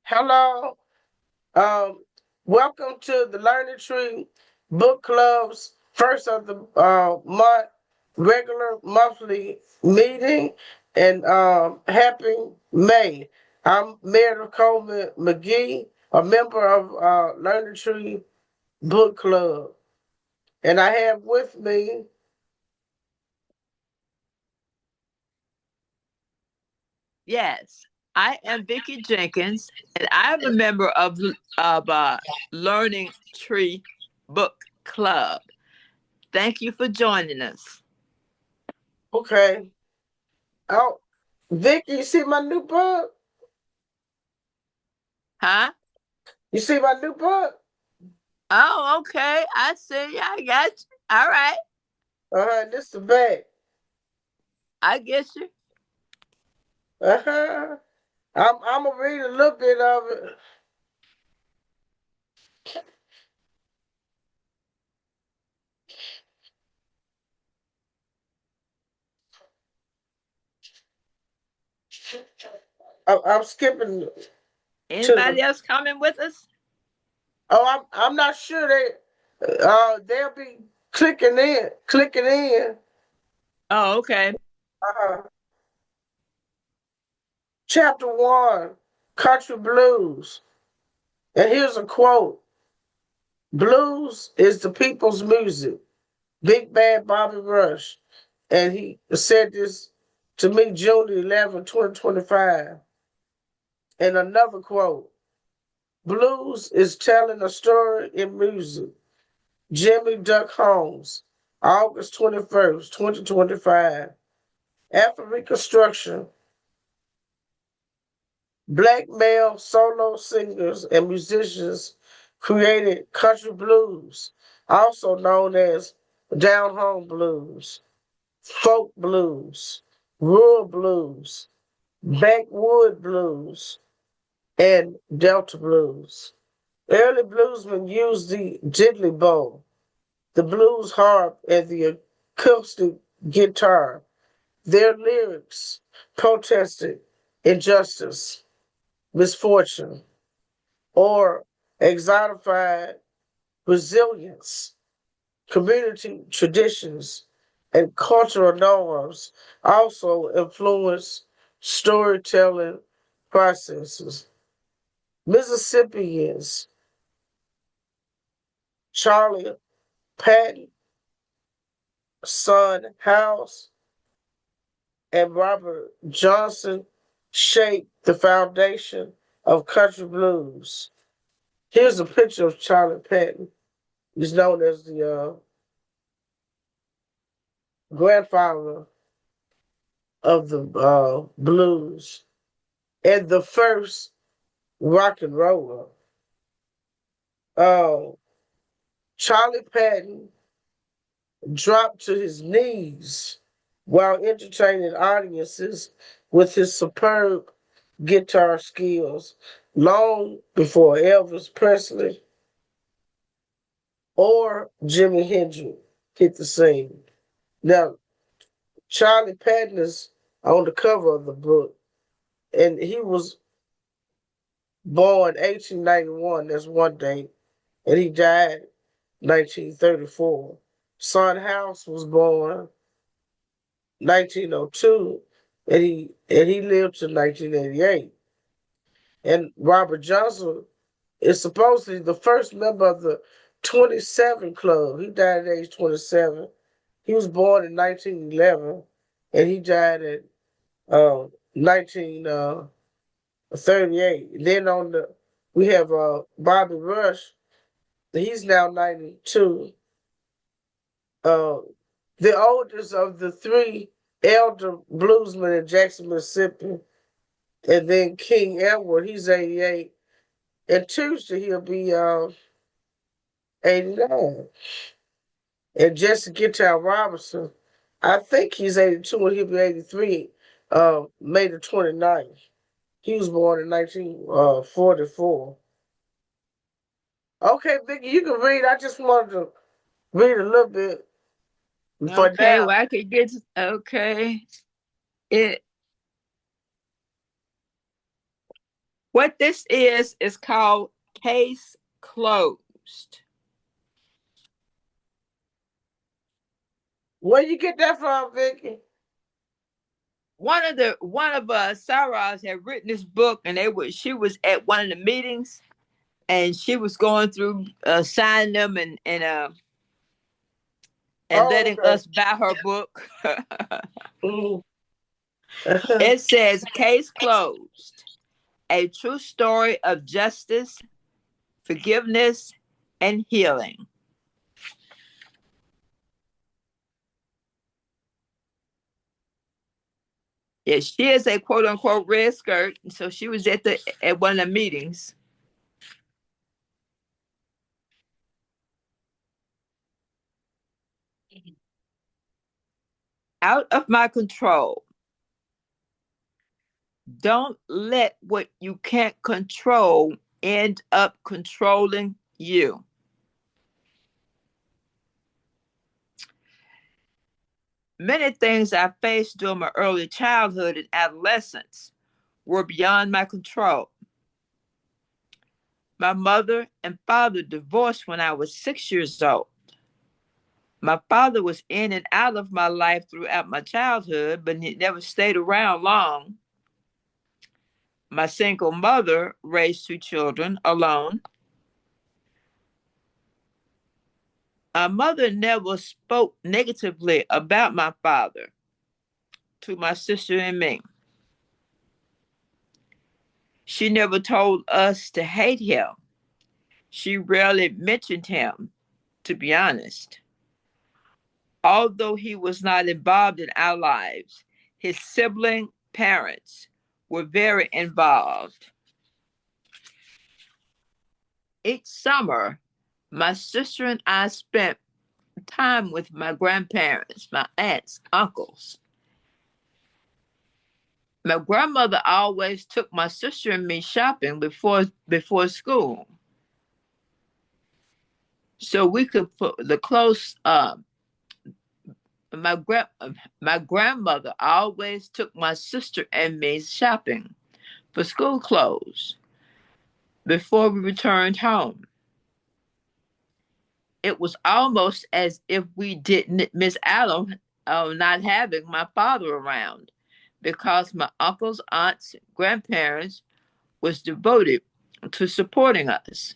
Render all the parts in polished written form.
Hello. Um, Welcome to the Learning Tree Book Club's first of the month regular monthly meeting, and happy May. I'm Meredith Coleman McGee, a member of Learning Tree Book Club, and I have with me. Yes, I am Vicki Jenkins, and I'm a member of Learning Tree Book Club. Thank you for joining us. Okay. Oh, Vicky, you see my new book? Huh? You see my new book? Oh, okay. I see. I got you. All right. This the back. I get you. Uh-huh. I'm gonna read a little bit of it. I'm skipping to Anybody the. else coming with us? Oh, I'm not sure they'll be clicking in. Oh, okay. Uh-huh. Chapter 1, Country Blues, and here's a quote: "Blues is the people's music." Big Bad Bobby Rush, and he said this to me June 11, 2025. And another quote: "Blues is telling a story in music." Jimmy Duck Holmes, August 21st, 2025. After Reconstruction, black male solo singers and musicians created country blues, also known as down home blues, folk blues, rural blues, backwood blues, and Delta blues. Early bluesmen used the diddley bow, the blues harp, and the acoustic guitar. Their lyrics protested injustice, misfortune, or exotified resilience. Community traditions and cultural norms also influence storytelling processes. Mississippians Charlie Patton, Son House, and Robert Johnson shaped the foundation of country blues. Here's a picture of Charlie Patton. He's known as the grandfather of the blues and the first rock and roller. Uh, Charlie Patton dropped to his knees while entertaining audiences with his superb guitar skills long before Elvis Presley or Jimi Hendrix hit the scene. Now, Charlie Patton is on the cover of the book, and he was born 1891, that's one date, and he died 1934. Son House was born 1902, and he lived to 1988. And Robert Johnson is supposedly the first member of the 27 Club. He died at age 27. He was born in 1911, and he died at 1938. Then we have Bobby Rush. He's now 92. Uh, the oldest of the three elder bluesmen in Jackson, Mississippi, and then King Edward. He's 88. And Tuesday he'll be 89. And Jesse Guitar Robinson, I think he's 82 and he'll be 83 May the 29th. He was born in 1944. Okay, Vicky, you can read. I just wanted to read a little bit for Okay. now. Well, I could get. Okay. It. What this is called Case Closed. Where you get that from, Vicky? One of Sarah's had written this book, and she was at one of the meetings, and she was going through signing them and Oh, letting okay. us buy her book. Mhm. It says Case Closed, a true story of justice, forgiveness, and healing. Yes, she is a quote unquote red skirt. So she was at one of the meetings. Out of my control. Don't let what you can't control end up controlling you. Many things I faced during my early childhood and adolescence were beyond my control. My mother and father divorced when I was 6 years old. My father was in and out of my life throughout my childhood, but he never stayed around long. My single mother raised 2 children alone. My mother never spoke negatively about my father to my sister and me. She never told us to hate him. She rarely mentioned him, to be honest. Although he was not involved in our lives, his sibling parents were very involved. Each summer, my sister and I spent time with my grandparents, my aunts, uncles. My grandmother always took my sister and me shopping before school, so we could put the clothes. My grand my grandmother always took my sister and me shopping for school clothes before we returned home. It was almost as if we didn't miss out on not having my father around, because my uncles, aunts, grandparents was devoted to supporting us,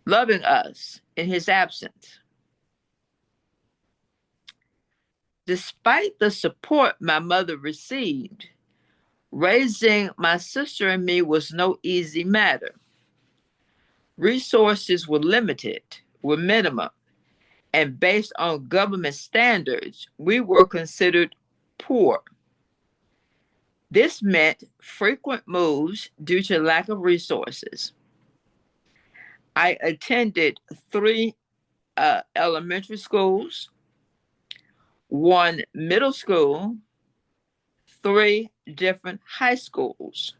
loving us in his absence. Despite the support my mother received, raising my sister and me was no easy matter. Resources were limited, were minimum, and based on government standards, we were considered poor. This meant frequent moves due to lack of resources. I attended three elementary schools, one middle school, three different high schools.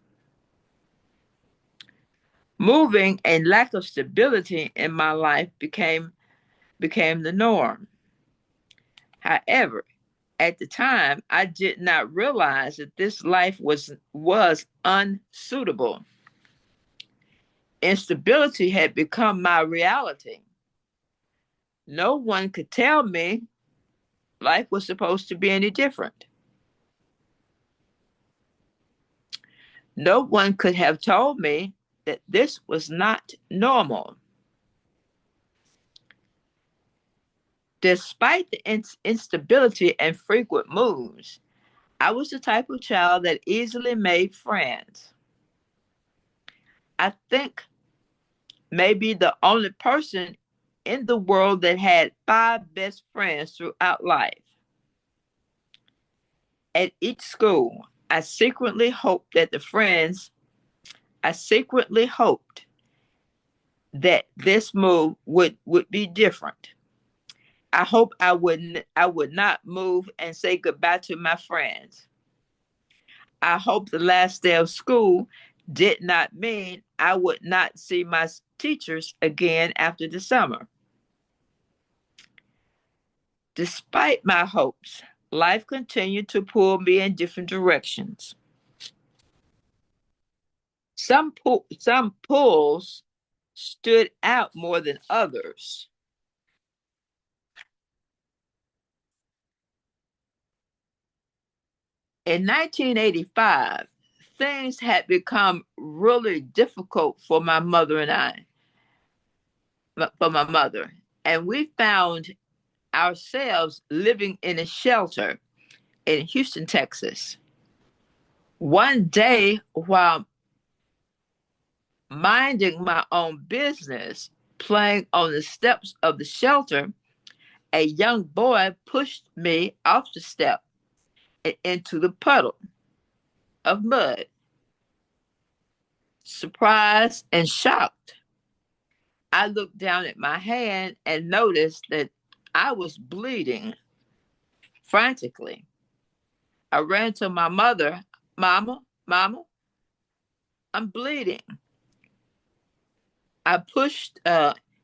Moving and lack of stability in my life became the norm. However, at the time, I did not realize that this life was unsuitable. Instability had become my reality. No one could tell me life was supposed to be any different. No one could have told me that this was not normal. Despite the instability and frequent moves, I was the type of child that easily made friends. I think maybe the only person in the world that had 5 best friends throughout life. At each school, I secretly hoped that this move would be different. I hope I would not move and say goodbye to my friends. I hope the last day of school did not mean I would not see my teachers again after the summer. Despite my hopes, life continued to pull me in different directions. Some pools stood out more than others. In 1985, things had become really difficult for my mother and I, for my mother, and we found ourselves living in a shelter in Houston, Texas. One day, while minding my own business, playing on the steps of the shelter, a young boy pushed me off the step and into the puddle of mud. Surprised and shocked, I looked down at my hand and noticed that I was bleeding frantically. I ran to my mother. Mama, I'm bleeding. I pushed,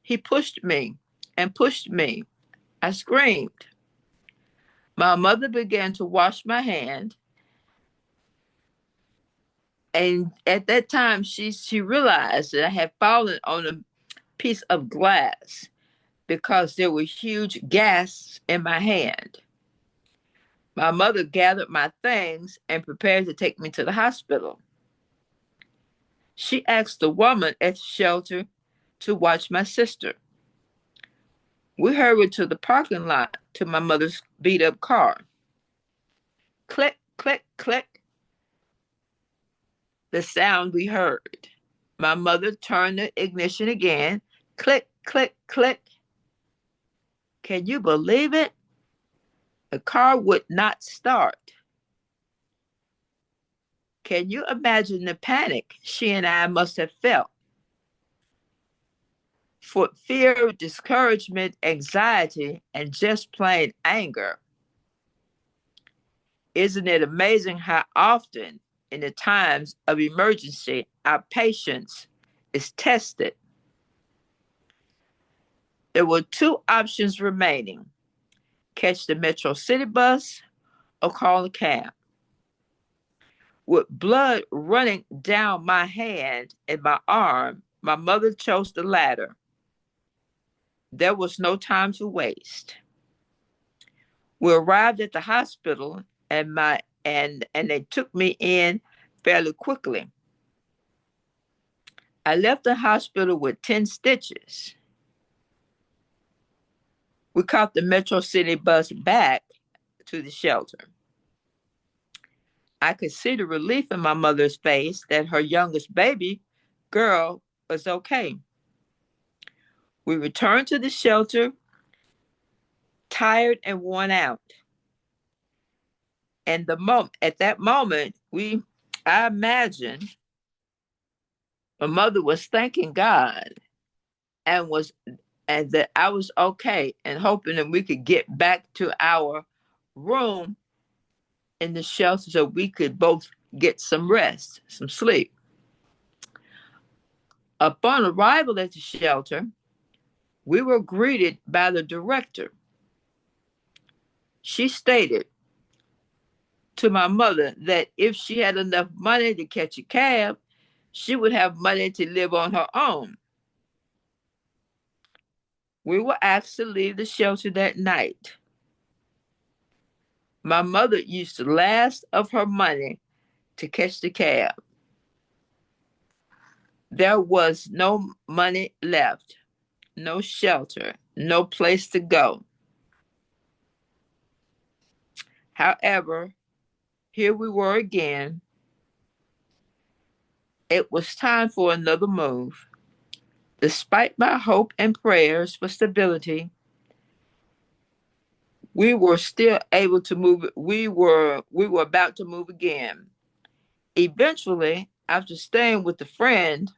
he pushed me and pushed me. I screamed. My mother began to wash my hand. And at that time, she realized that I had fallen on a piece of glass because there were huge gases in my hand. My mother gathered my things and prepared to take me to the hospital. She asked the woman at the shelter to watch my sister. We hurried to the parking lot to my mother's beat up car. Click, click, click, the sound we heard. My mother turned the ignition again. Click, click, click. Can you believe it? The car would not start. Can you imagine the panic she and I must have felt? For fear, discouragement, anxiety, and just plain anger. Isn't it amazing how often in the times of emergency our patience is tested? There were two options remaining: catch the Metro City bus or call a cab. With blood running down my hand and my arm, my mother chose the latter. There was no time to waste. We arrived at the hospital and they took me in fairly quickly. I left the hospital with 10 stitches. We caught the Metro City bus back to the shelter. I could see the relief in my mother's face that her youngest baby girl was okay. We returned to the shelter, tired and worn out. And at that moment, I imagine my mother was thanking God and that I was okay and hoping that we could get back to our room in the shelter so we could both get some rest, some sleep. Upon arrival at the shelter, we were greeted by the director. She stated to my mother that if she had enough money to catch a cab, she would have money to live on her own. We were asked to leave the shelter that night. My mother used the last of her money to catch the cab. There was no money left, no shelter, no place to go. However, here we were again. It was time for another move. Despite my hope and prayers for stability, we were still able to move. We were about to move again. Eventually, after staying with a friend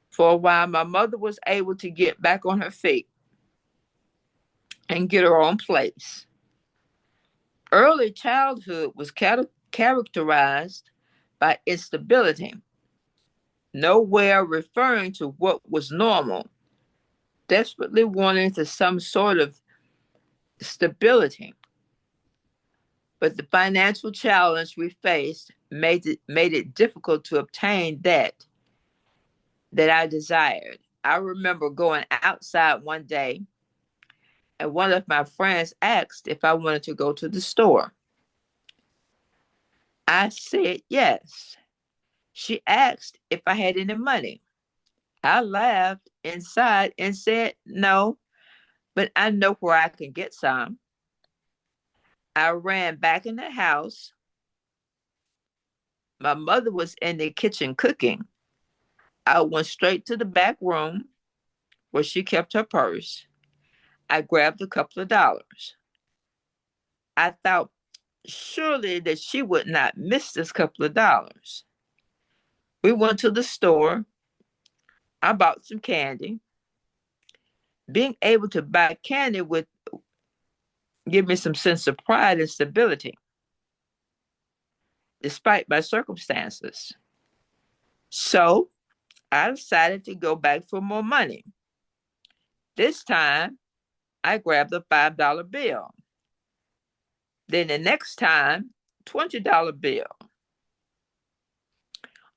for a while, my mother was able to get back on her feet and get her own place. Early childhood was characterized by instability, nowhere referring to what was normal, desperately wanting to some sort of stability. But the financial challenge we faced made it difficult to obtain that I desired. I remember going outside one day and one of my friends asked if I wanted to go to the store. I said yes. She asked if I had any money. I laughed inside and said no, but I know where I can get some. I ran back in the house. My mother was in the kitchen cooking. I went straight to the back room where she kept her purse. I grabbed a couple of dollars. I thought surely that she would not miss this couple of dollars. We went to the store. I bought some candy. Being able to buy candy would give me some sense of pride and stability, despite my circumstances. So I decided to go back for more money. This time, I grabbed a $5 bill. Then the next time, $20 bill.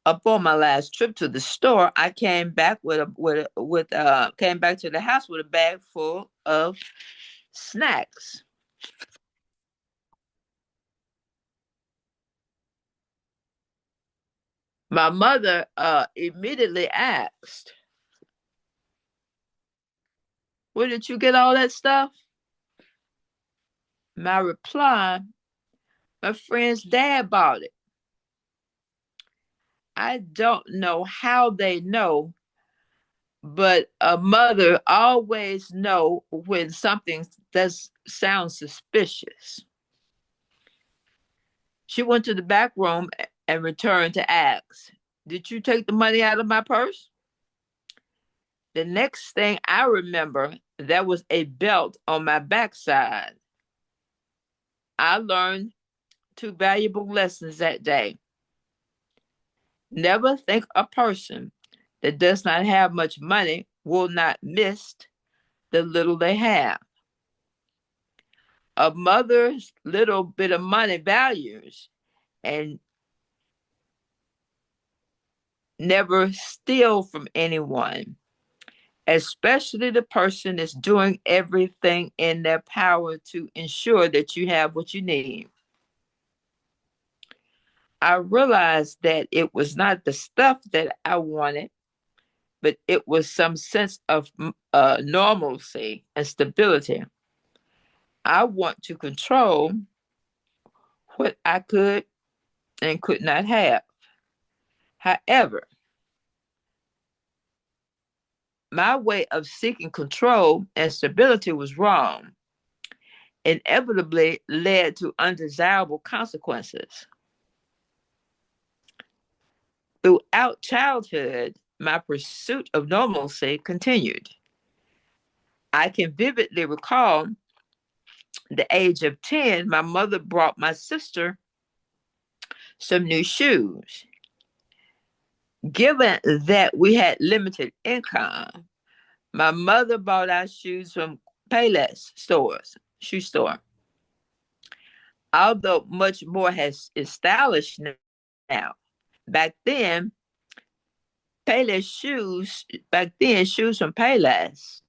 Upon my last trip to the store, I came back came back to the house with a bag full of snacks. My mother immediately asked, "Where did you get all that stuff?" My reply, "My friend's dad bought it." I don't know how they know, but a mother always know when something does sound suspicious. She went to the back room and returned to ask, "Did you take the money out of my purse?" The next thing I remember, there was a belt on my backside. I learned two valuable lessons that day. Never think a person that does not have much money will not miss the little they have. A mother's little bit of money values and never steal from anyone, especially the person that's doing everything in their power to ensure that you have what you need. I realized that it was not the stuff that I wanted, but it was some sense of normalcy and stability. I want to control what I could and could not have. However, my way of seeking control and stability was wrong, inevitably led to undesirable consequences. Throughout childhood, my pursuit of normalcy continued. I can vividly recall the age of 10, my mother brought my sister some new shoes. Given that we had limited income, my mother bought our shoes from Payless stores, shoe store. Although much more has established now. Back then, shoes from Payless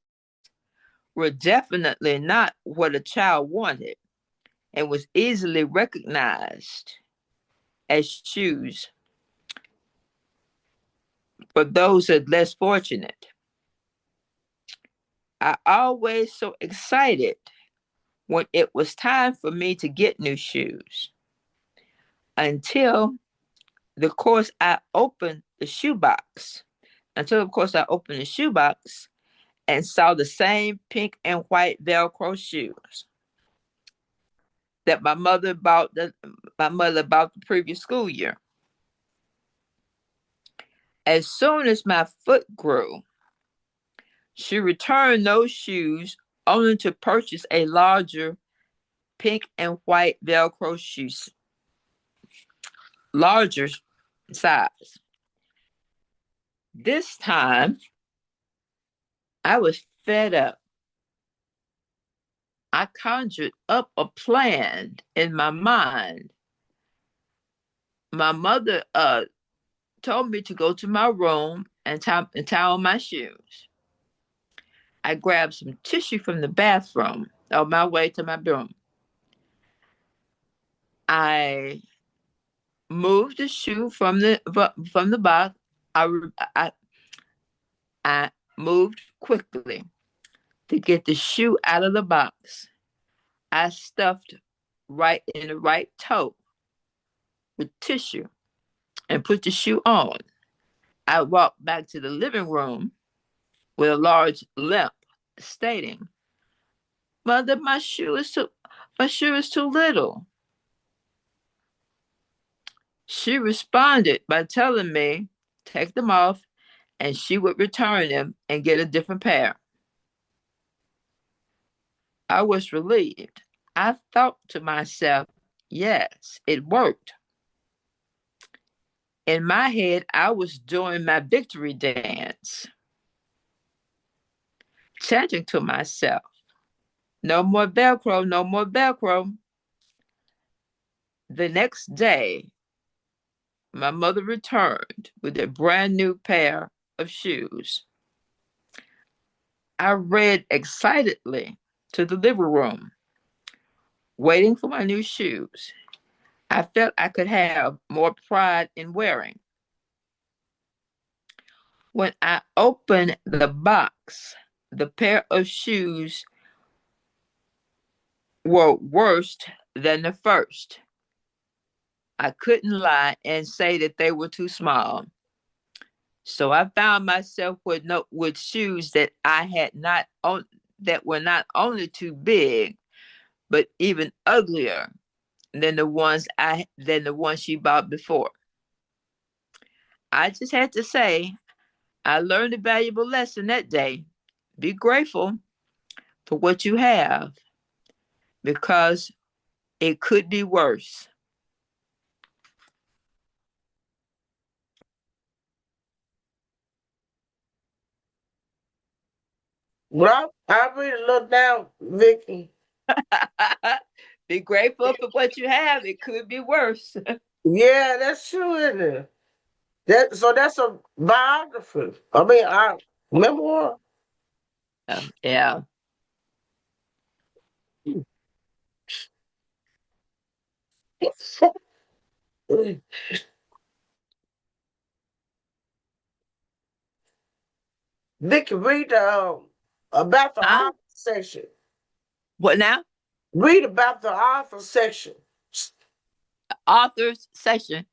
were definitely not what a child wanted and was easily recognized as shoes for those that are less fortunate. I always so excited when it was time for me to get new shoes until the course I opened the shoebox. Until of course I opened the shoebox and saw the same pink and white Velcro shoes that my mother bought the previous school year. As soon as my foot grew, she returned those shoes only to purchase a larger pink and white Velcro shoes, larger size. This time, I was fed up. I conjured up a plan in my mind. My mother told me to go to my room and tie on my shoes. I grabbed some tissue from the bathroom on my way to my room. I moved the shoe from the box. I, I moved quickly to get the shoe out of the box. I stuffed right in the right toe with tissue and put the shoe on. I walked back to the living room with a large limp, stating, "Mother, my shoe is too little." She responded by telling me, take them off, and she would return them and get a different pair. I was relieved. I thought to myself, yes, it worked. In my head, I was doing my victory dance, chanting to myself, no more Velcro, no more Velcro. The next day, my mother returned with a brand new pair of shoes. I ran excitedly to the living room, waiting for my new shoes. I felt I could have more pride in wearing. When I opened the box, the pair of shoes were worse than the first. I couldn't lie and say that they were too small. So I found myself with shoes that I had not on that were not only too big, but even uglier than the ones she bought before. I just had to say I learned a valuable lesson that day. Be grateful for what you have because it could be worse. Well, I really look down, Vicky. Be grateful for what you have. It could be worse. Yeah, that's true, isn't it? That's a biography. I mean, I memoir. Yeah. Vicky, read about the Huh? author section. What now? Read about the author section Authors section.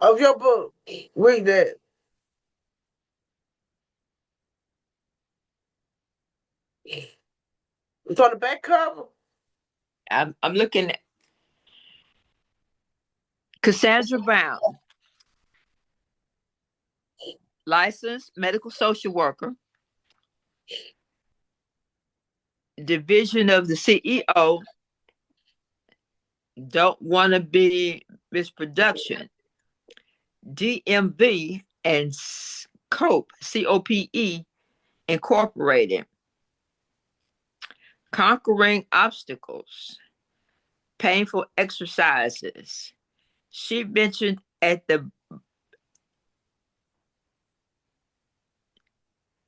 of your book. Read that. It's on the back cover. I'm looking at Cassandra Brown, licensed medical social worker, division of the CEO, don't want to be misproduction, DMV and COPE, COPE Incorporated, conquering obstacles, painful exercises. She mentioned at the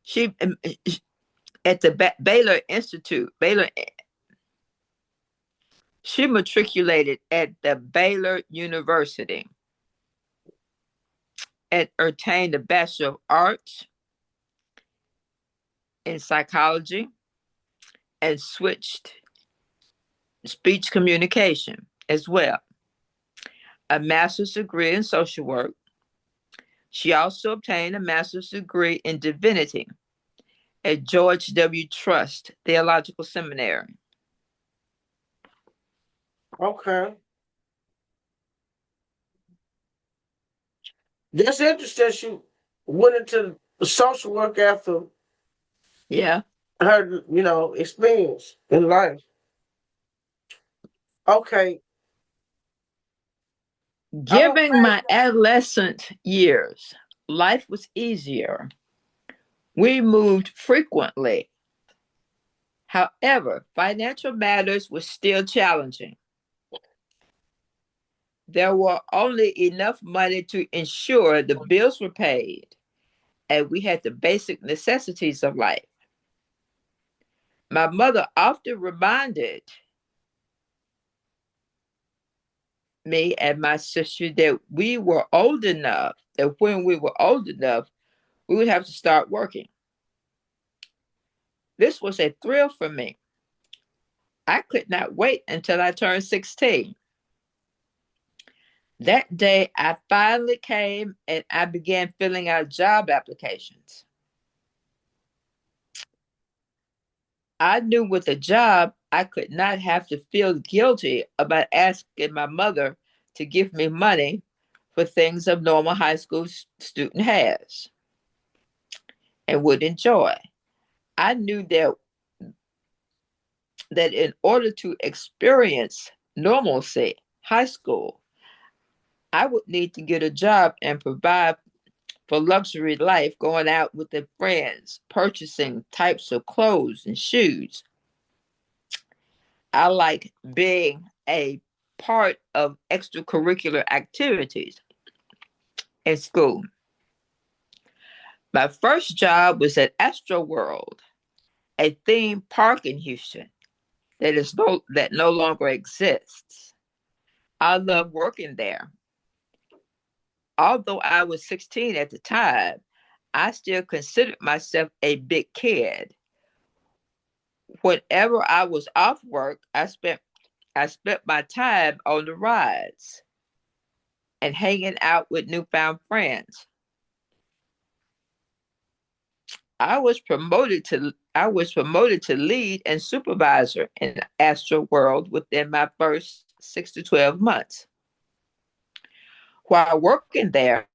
she at the Baylor Institute. She matriculated at the Baylor University and obtained a Bachelor of Arts in psychology and switched speech communication as well. A master's degree in social work. She also obtained a master's degree in divinity at George W. Trust Theological Seminary. Okay. That's interesting. She went into social work after Yeah. her, experience in life. Okay. I'm gonna Given my adolescent years, life was easier. We moved frequently. However, financial matters were still challenging. There were only enough money to ensure the bills were paid, and we had the basic necessities of life. My mother often reminded me and my sister that we were old enough, that when we were old enough, we would have to start working. This was a thrill for me. I could not wait until I turned 16. That day, I finally came and I began filling out job applications. I knew with a job, I could not have to feel guilty about asking my mother to give me money for things a normal high school student has and would enjoy. I knew that in order to experience normalcy, high school, I would need to get a job and provide for luxury life, going out with their friends, purchasing types of clothes and shoes. I like being a part of extracurricular activities in school. My first job was at Astro World, a theme park in Houston that no longer exists. I love working there. Although I was 16 at the time, I still considered myself a big kid. Whenever I was off work, I spent my time on the rides and hanging out with newfound friends. I was promoted to lead and supervisor in Astro World within my first 6 to 12 months. While working there,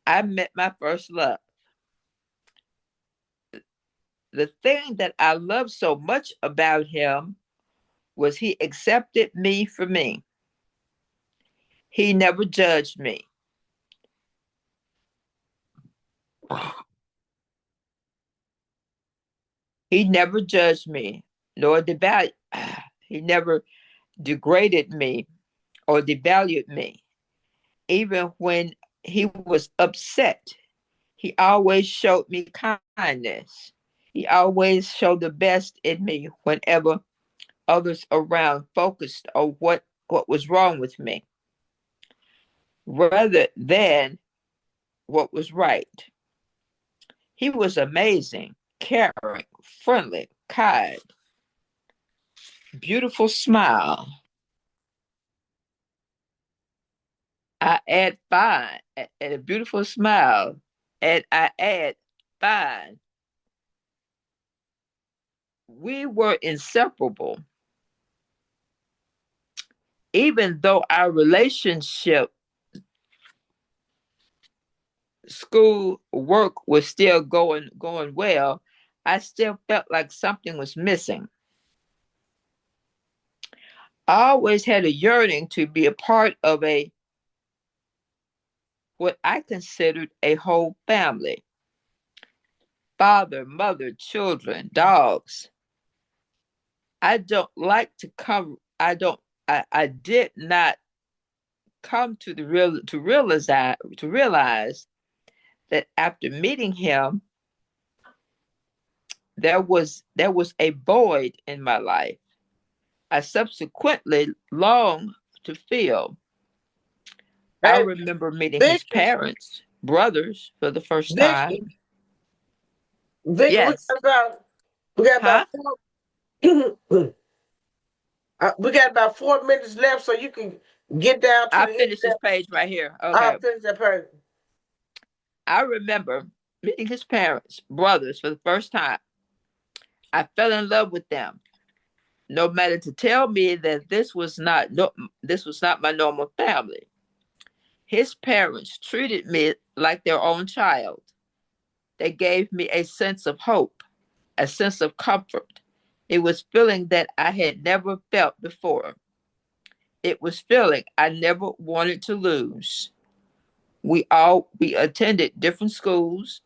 I met my first love. The thing that I loved so much about him was he accepted me for me. He never judged me. He never judged me, nor devalued. He never degraded me or devalued me. Even when he was upset, he always showed me kindness. He always showed the best in me whenever others around focused on what was wrong with me, rather than what was right. He was amazing, caring, friendly, kind, beautiful smile. I add fine and a beautiful smile, and I add fine. We were inseparable. Even though our relationship, school, work was still going well, I still felt like something was missing. I always had a yearning to be a part of what I considered a whole family. Father, mother, children, dogs. I don't like to come. I did not come to realize that after meeting him, there was a void in my life. I subsequently longed to fill. I Hey, remember meeting his Vicky, parents, brothers, for the first Vicky, time. Vicky, Yes. we got Huh? about we got about 4 minutes left, so you can get down to I the end of finished this that. page right here. Okay. I'll finish that part. I remember meeting his parents, brothers, for the first time. I fell in love with them. No matter to tell me that this was not my normal family. His parents treated me like their own child. They gave me a sense of hope, a sense of comfort. It was feeling that I had never felt before. It was feeling I never wanted to lose. We attended different schools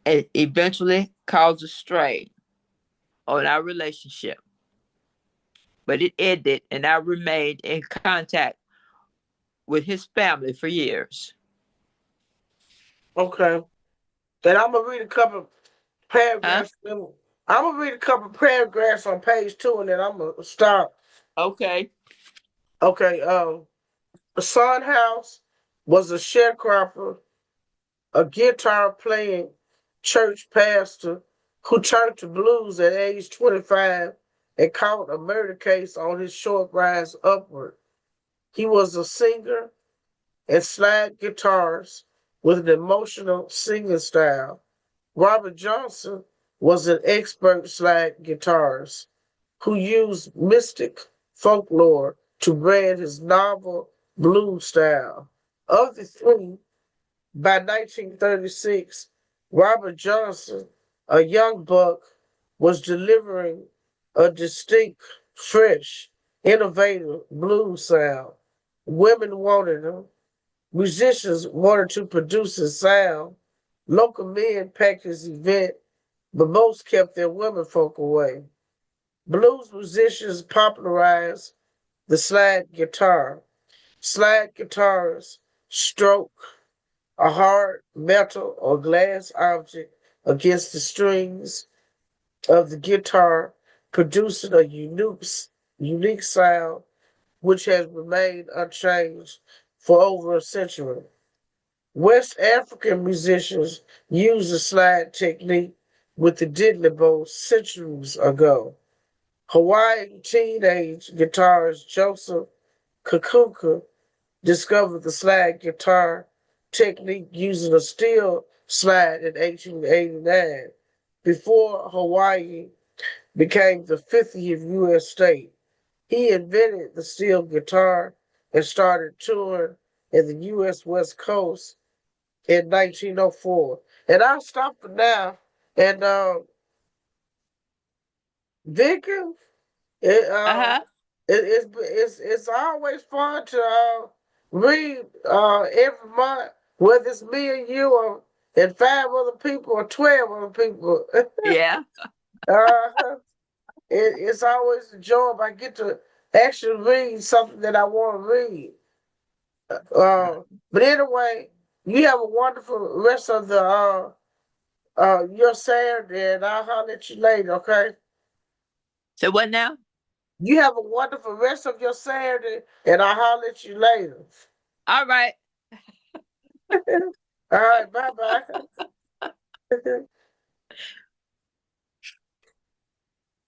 and eventually caused a strain. on our relationship, but it ended, and I remained in contact with his family for years. Okay. Then I'm gonna read a couple Huh? paragraphs. I'm gonna read a couple paragraphs on page 2, and then I'm gonna stop. Okay. Okay. Son House was a sharecropper, a guitar playing church pastor who turned to blues at age 25 and caught a murder case on his short rise upward. He was a singer and slide guitarist with an emotional singing style. Robert Johnson was an expert slide guitarist who used mystic folklore to brand his novel blues style. Of the three, by 1936, Robert Johnson, a young buck, was delivering a distinct, fresh, innovative blues sound. Women wanted him. Musicians wanted to produce his sound. Local men packed his event, but most kept their women folk away. Blues musicians popularized the slide guitar. Slide guitarists stroke a hard metal or glass object against the strings of the guitar, producing a unique sound which has remained unchanged for over a century. West African musicians used the slide technique with the diddley bow centuries ago. Hawaiian teenage guitarist Joseph Kakuka discovered the slide guitar technique using a steel slide in 1889, before Hawaii became the 50th U.S. state. He invented the steel guitar and started touring in the U.S. West Coast in 1904. And I'll stop for now. And Vicky, it, Uh-huh. it's always fun to read every month, whether it's me and you or and 5 other people or 12 other people. Yeah. uh, it's always a joy if I get to actually read something that I want to read. Uh, but anyway, you have a wonderful rest of the your Saturday, and I'll holler at you later. Okay. So what now? You have a wonderful rest of your Saturday, and I'll holler at you later. All right. All right, bye bye.